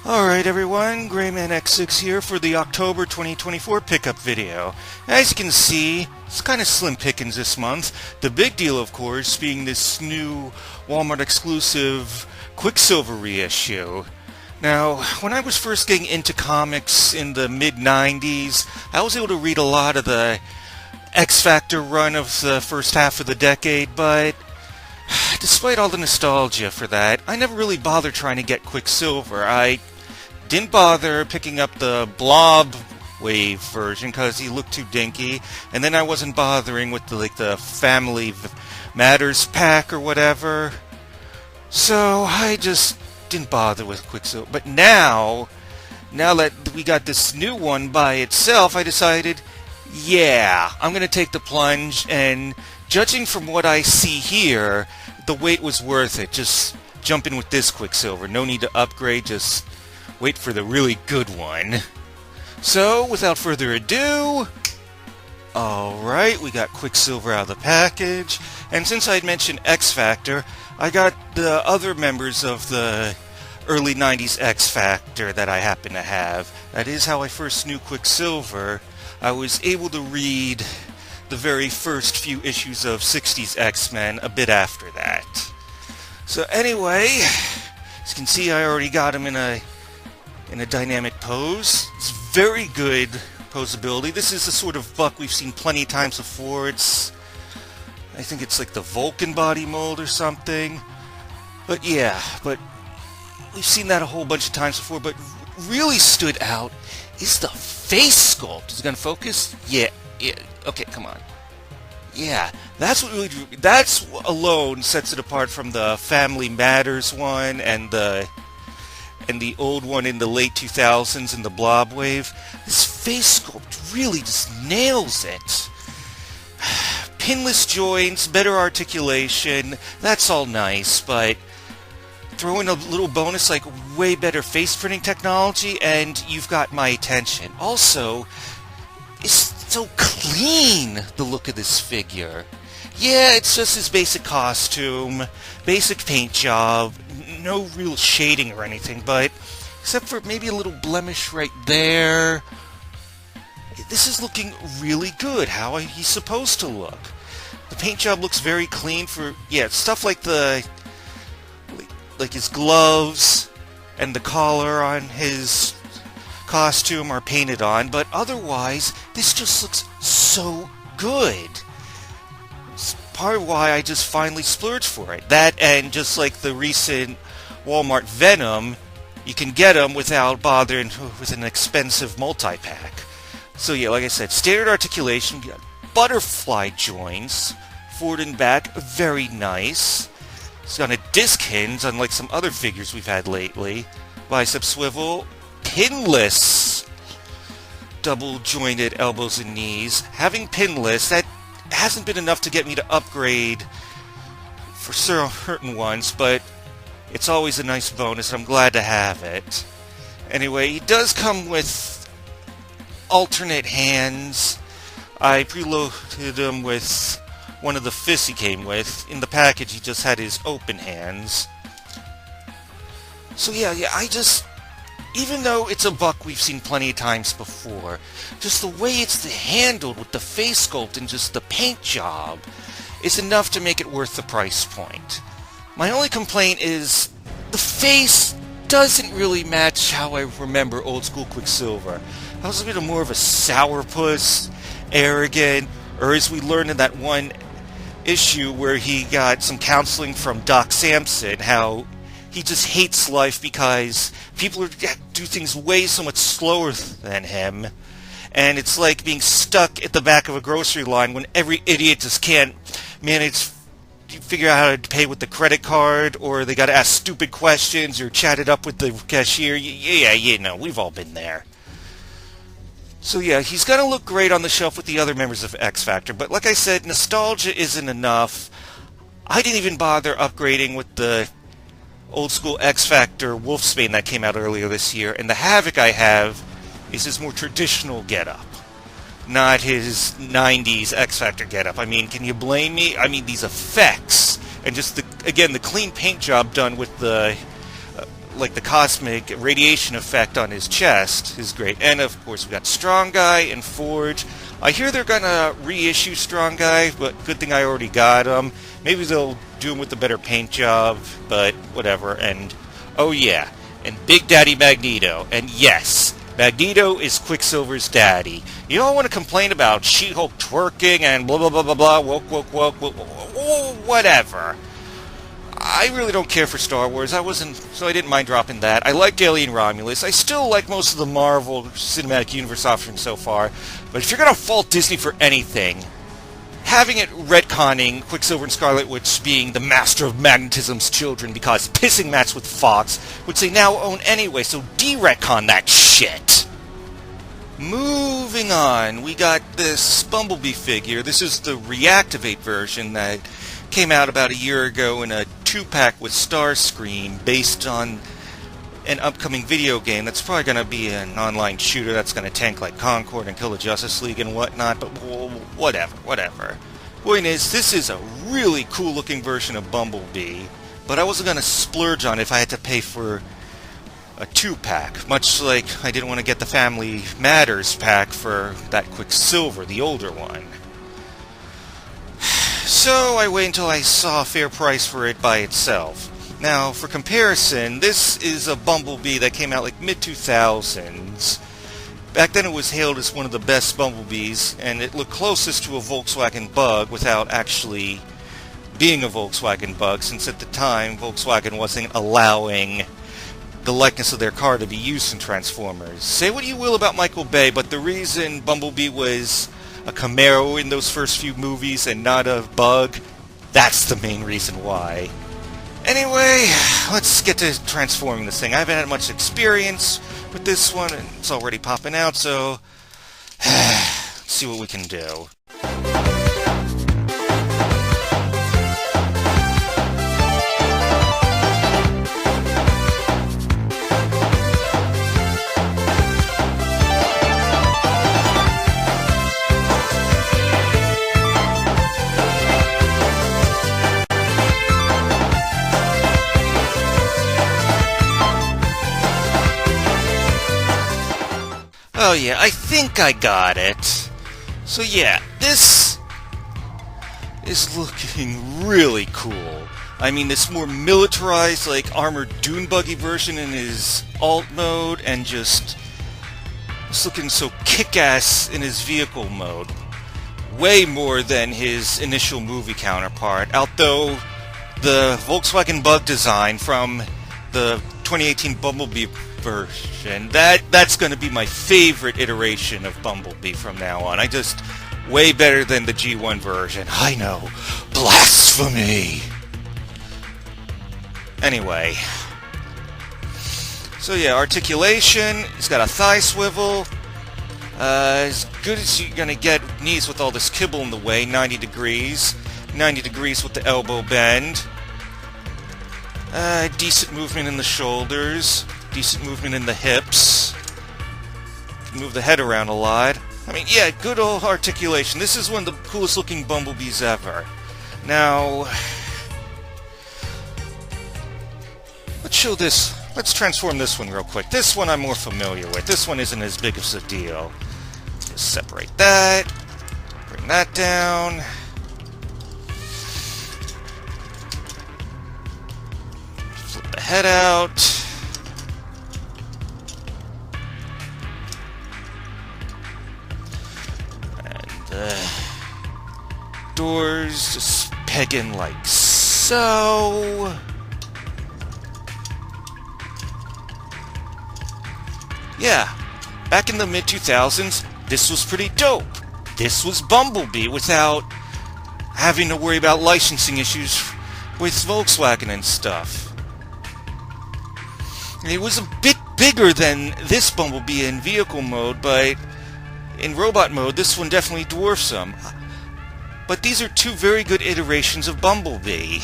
Alright everyone, GreymanX6 here for the October 2024 pickup video. As you can see, it's kind of slim pickings this month. The big deal, of course, being this new Walmart exclusive Quicksilver reissue. Now, when I was first getting into comics in the mid-90s, I was able to read a lot of the X-Factor run of the first half of the decade, but despite all the nostalgia for that, I never really bothered trying to get Quicksilver. I didn't bother picking up the Blob Wave version because he looked too dinky, and then I wasn't bothering with the Family Matters pack or whatever. So I just didn't bother with Quicksilver. But now that we got this new one by itself, I decided, yeah, I'm going to take the plunge, and judging from what I see here, the wait was worth it. Just jump in with this Quicksilver. No need to upgrade, just wait for the really good one. So, without further ado, alright, we got Quicksilver out of the package. And since I had mentioned X-Factor, I got the other members of the early 90s X-Factor that I happen to have. That is how I first knew Quicksilver. I was able to read the very first few issues of 60s X-Men a bit after that. So anyway, as you can see, I already got him in a dynamic pose. It's very good posability. This is the sort of buck we've seen plenty of times before. I think it's like the Vulcan body mold or something. But yeah, we've seen that a whole bunch of times before. But really stood out is the face sculpt. Is it gonna focus? Yeah. Okay, come on. Yeah, that's what really drew. That's alone sets it apart from the Family Matters one and the old one in the late 2000s in the Blob Wave. This face sculpt really just nails it. Pinless joints, better articulation, that's all nice, but throw in a little bonus like way better face printing technology and you've got my attention. Also, it's so clean, the look of this figure. Yeah, it's just his basic costume, basic paint job, no real shading or anything, but except for maybe a little blemish right there, this is looking really good, how he's supposed to look. The paint job looks very clean for, yeah, stuff like his gloves and the collar on his costume are painted on, but otherwise, this just looks so good. It's part of why I just finally splurged for it. That and just like the recent Walmart Venom, you can get them without bothering with an expensive multi-pack. So yeah, like I said, standard articulation, butterfly joints, forward and back, very nice. It's got a disc hinge, unlike some other figures we've had lately. Bicep swivel, pinless double-jointed elbows and knees. Having pinless, that hasn't been enough to get me to upgrade for certain ones, but it's always a nice bonus. I'm glad to have it. Anyway, he does come with alternate hands. I preloaded him with one of the fists he came with. In the package, he just had his open hands. So yeah, even though it's a buck we've seen plenty of times before, just the way it's handled with the face sculpt and just the paint job is enough to make it worth the price point. My only complaint is the face doesn't really match how I remember old school Quicksilver. I was a bit more of a sourpuss, arrogant, or as we learned in that one issue where he got some counseling from Doc Samson, how he just hates life because people do things way so much slower than him. And it's like being stuck at the back of a grocery line when every idiot just can't manage to figure out how to pay with the credit card, or they got to ask stupid questions or chat it up with the cashier. Yeah, we've all been there. So yeah, he's going to look great on the shelf with the other members of X-Factor, but like I said, nostalgia isn't enough. I didn't even bother upgrading with the old school X-Factor Wolfsbane that came out earlier this year, and the Havoc I have is his more traditional getup, not his 90s X-Factor getup. I mean, can you blame me? I mean, these effects, and just, the clean paint job done with the like the cosmic radiation effect on his chest is great. And of course we got Strong Guy and Forge. I hear they're gonna reissue Strong Guy, but good thing I already got him. Maybe they'll do him with a better paint job, but whatever. And oh yeah, and Big Daddy Magneto. And yes, Magneto is Quicksilver's daddy. You don't want to complain about She-Hulk twerking and blah blah blah blah blah, woke, whatever. I really don't care for Star Wars. So I didn't mind dropping that. I liked Alien Romulus. I still like most of the Marvel Cinematic Universe offerings so far. But if you're going to fault Disney for anything, having it retconning Quicksilver and Scarlet Witch being the master of magnetism's children because pissing match with Fox, which they now own anyway, so de-retcon that shit. Moving on, we got this Bumblebee figure. This is the Reactivate version that came out about a year ago in a 2-pack with Starscream based on an upcoming video game that's probably going to be an online shooter that's going to tank like Concord and kill the Justice League and whatnot, but whatever. Point is, this is a really cool looking version of Bumblebee, but I wasn't going to splurge on it if I had to pay for a 2-pack, much like I didn't want to get the Family Matters pack for that Quicksilver, the older one. So I waited until I saw a fair price for it by itself. Now, for comparison, this is a Bumblebee that came out like mid-2000s. Back then it was hailed as one of the best Bumblebees, and it looked closest to a Volkswagen Bug without actually being a Volkswagen Bug, since at the time Volkswagen wasn't allowing the likeness of their car to be used in Transformers. Say what you will about Michael Bay, but the reason Bumblebee was a Camaro in those first few movies and not a Bug, that's the main reason why. Anyway, let's get to transforming this thing. I haven't had much experience with this one, and it's already popping out, so let's see what we can do. Oh yeah, I think I got it. So yeah, this is looking really cool. I mean, this more militarized, like, armored dune buggy version in his alt mode, and just it's looking so kick-ass in his vehicle mode. Way more than his initial movie counterpart, although the Volkswagen Bug design from the 2018 Bumblebee version, that's going to be my favorite iteration of Bumblebee from now on. Way better than the G1 version. I know. Blasphemy! Anyway. So yeah, articulation. He's got a thigh swivel. As good as you're going to get knees with all this kibble in the way. 90 degrees. 90 degrees with the elbow bend. Decent movement in the shoulders. Decent movement in the hips. Move the head around a lot. I mean, yeah, good old articulation. This is one of the coolest looking Bumblebees ever. Now, let's transform this one real quick. This one I'm more familiar with. This one isn't as big of a deal. Just separate that. Bring that down. Flip the head out. Doors just peg in like so. Yeah, back in the mid-2000s, this was pretty dope. This was Bumblebee without having to worry about licensing issues with Volkswagen and stuff. It was a bit bigger than this Bumblebee in vehicle mode, but in robot mode, this one definitely dwarfs him. But these are two very good iterations of Bumblebee.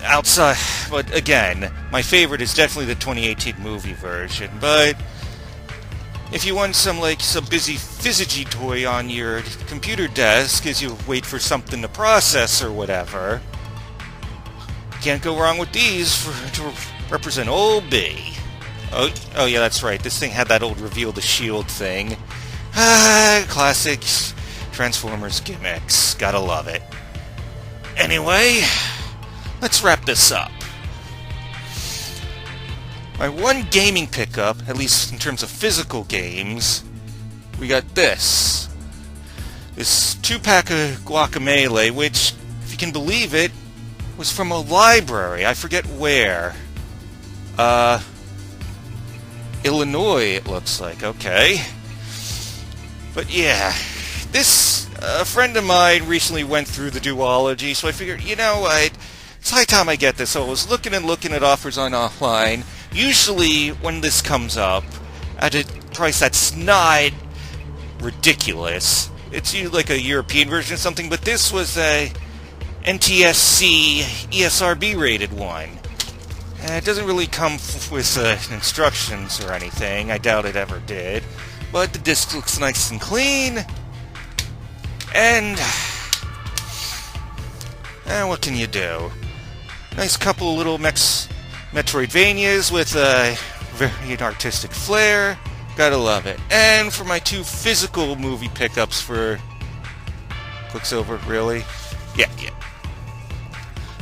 Outside, but again, my favorite is definitely the 2018 movie version. But if you want some busy fizzy toy on your computer desk as you wait for something to process or whatever, can't go wrong with these represent old B. Oh yeah, that's right. This thing had that old reveal the shield thing. Classic Transformers gimmicks. Gotta love it. Anyway, let's wrap this up. My one gaming pickup, at least in terms of physical games, we got this. This 2-pack of Guacamelee, which, if you can believe it, was from a library. I forget where. Illinois, it looks like. Okay. But yeah, a friend of mine recently went through the duology, so I figured, you know what, it's high time I get this. So I was looking at offers on offline. Usually, when this comes up, at a price that's not ridiculous, it's usually like a European version of something, but this was a NTSC ESRB rated one. It doesn't really come with instructions or anything. I doubt it ever did. But the disc looks nice and clean. And what can you do? Nice couple of little Metroidvanias with a very artistic flair. Gotta love it. And for my 2 physical movie pickups for Quicksilver, really? Yeah.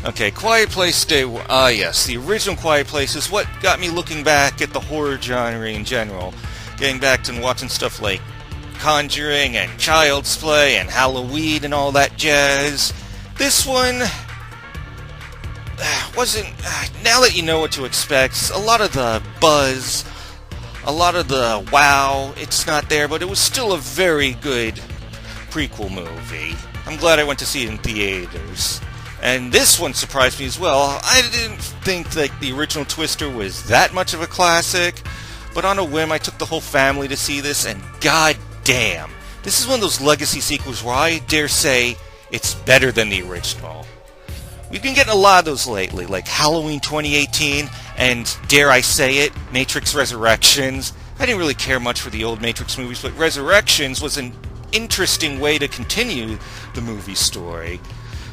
Okay, Quiet Place Day. Yes, the original Quiet Place is what got me looking back at the horror genre in general. Getting back to watching stuff like Conjuring and Child's Play and Halloween and all that jazz. This one wasn't... Now that you know what to expect, a lot of the buzz, a lot of the wow, it's not there, but it was still a very good prequel movie. I'm glad I went to see it in theaters. And this one surprised me as well. I didn't think that the original Twister was that much of a classic, but on a whim I took the whole family to see this, and god damn, this is one of those legacy sequels where I dare say it's better than the original. We've been getting a lot of those lately, like Halloween 2018, and dare I say it, Matrix Resurrections. I didn't really care much for the old Matrix movies, but Resurrections was an interesting way to continue the movie story.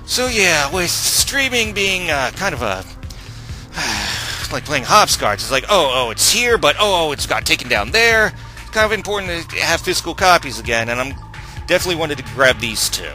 So yeah, with streaming being kind of a... like playing hopscotch. It's like, oh, it's here, but it's got taken down there. It's kind of important to have physical copies again, and I'm definitely wanted to grab these 2.